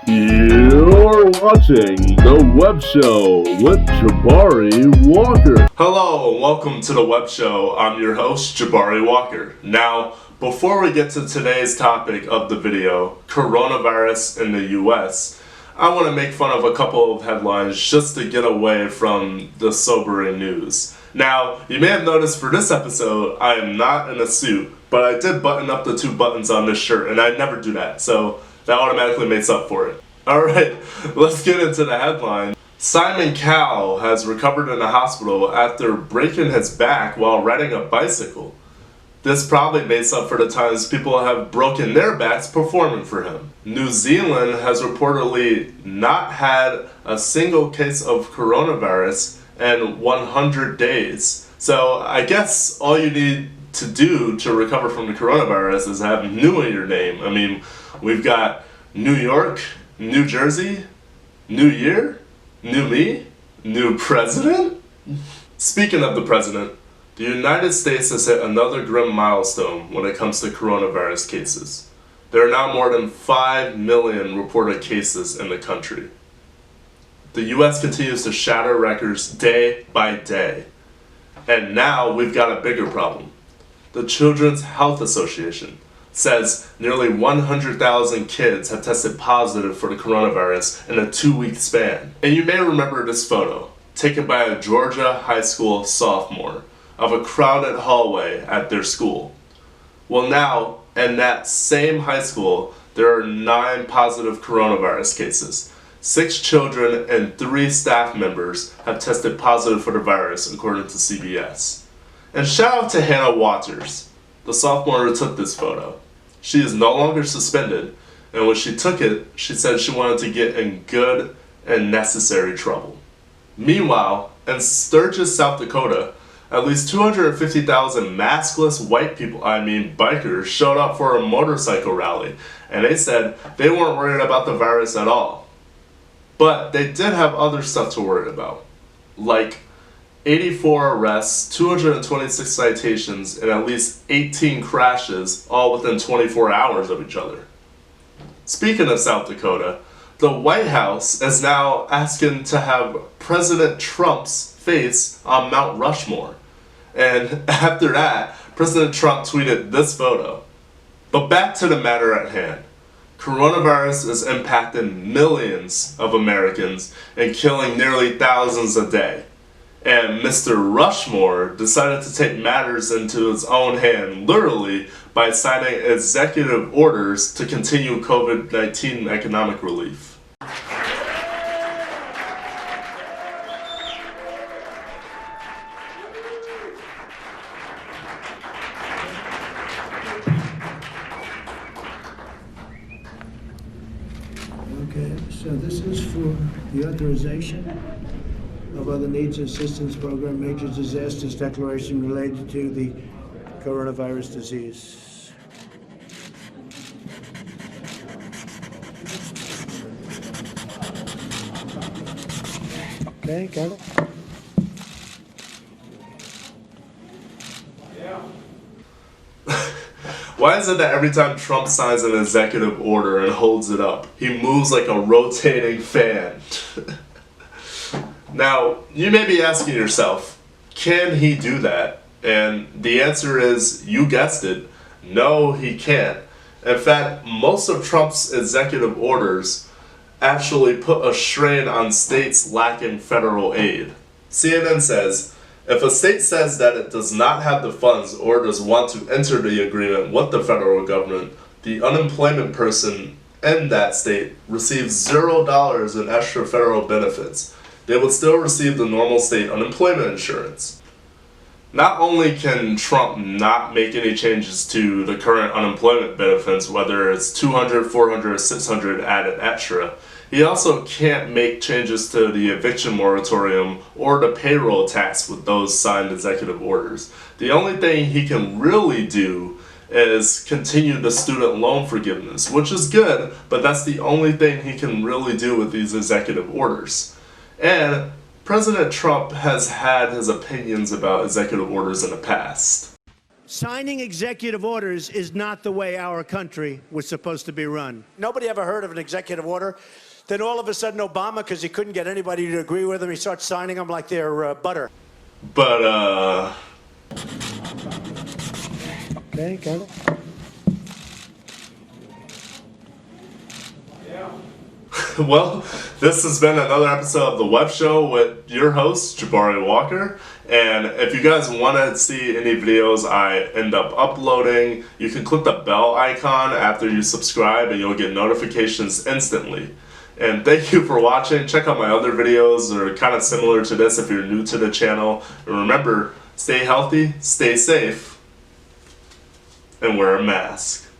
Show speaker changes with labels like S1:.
S1: You're watching The Web Show with Jabari Walker.
S2: Hello and welcome to The Web Show. I'm your host, Jabari Walker. Now, before we get to today's topic of the video, coronavirus in the US, I want to make fun of a couple of headlines just to get away from the sobering news. Now, you may have noticed for this episode, I am not in a suit, but I did button up the two buttons on this shirt, and I never do that, so that automatically makes up for it. Alright, let's get into the headline. Simon Cowell has recovered in the hospital after breaking his back while riding a bicycle. This probably makes up for the times people have broken their backs performing for him. New Zealand has reportedly not had a single case of coronavirus in 100 days. So I guess all you need to do to recover from the coronavirus is have new in your name. I mean, we've got New York, New Jersey, New Year, New Me, New President? Speaking of the President, the United States has hit another grim milestone when it comes to coronavirus cases. There are now more than 5 million reported cases in the country. The US continues to shatter records day by day. And now we've got a bigger problem. The Children's Health Association says nearly 100,000 kids have tested positive for the coronavirus in a 2-week span. And you may remember this photo, taken by a Georgia high school sophomore, of a crowded hallway at their school. Well, now, in that same high school, there are 9 positive coronavirus cases. 6 children and 3 staff members have tested positive for the virus, according to CBS. And shout out to Hannah Waters, the sophomore who took this photo. She is no longer suspended, and when she took it, she said she wanted to get in good and necessary trouble. Meanwhile, in Sturgis, South Dakota, at least 250,000 maskless white people, bikers, showed up for a motorcycle rally, and they said they weren't worried about the virus at all. But they did have other stuff to worry about, like 84 arrests, 226 citations, and at least 18 crashes, all within 24 hours of each other. Speaking of South Dakota, the White House is now asking to have President Trump's face on Mount Rushmore. And after that, President Trump tweeted this photo. But back to the matter at hand. Coronavirus is impacting millions of Americans and killing nearly thousands a day. And Mr. Rushmore decided to take matters into his own hand, literally, by signing executive orders to continue COVID-19 economic relief.
S3: Okay, so this is for the authorization of other needs assistance program, major disasters declaration related to the coronavirus disease. Okay, got it?
S2: Why is it that every time Trump signs an executive order and holds it up, he moves like a rotating fan? Now, you may be asking yourself, can he do that? And the answer is, you guessed it, no, he can't. In fact, most of Trump's executive orders actually put a strain on states lacking federal aid. CNN says, if a state says that it does not have the funds or does want to enter the agreement with the federal government, the unemployment person in that state receives $0 in extra federal benefits. They would still receive the normal state unemployment insurance. Not only can Trump not make any changes to the current unemployment benefits, whether it's $200, $400, or $600 added extra, he also can't make changes to the eviction moratorium or the payroll tax with those signed executive orders. The only thing he can really do is continue the student loan forgiveness, which is good, but that's the only thing he can really do with these executive orders. And President Trump has had his opinions about executive orders in the past.
S3: Signing executive orders is not the way our country was supposed to be run. Nobody ever heard of an executive order. Then all of a sudden Obama, because he couldn't get anybody to agree with him, he starts signing them like they're butter.
S2: But,
S3: Okay, got it.
S2: well, this has been another episode of The Web Show with your host, Jabari Walker. And if you guys want to see any videos I end up uploading, you can click the bell icon after you subscribe and you'll get notifications instantly. And thank you for watching. Check out my other videos. They're kind of similar to this if you're new to the channel. And remember, stay healthy, stay safe, and wear a mask.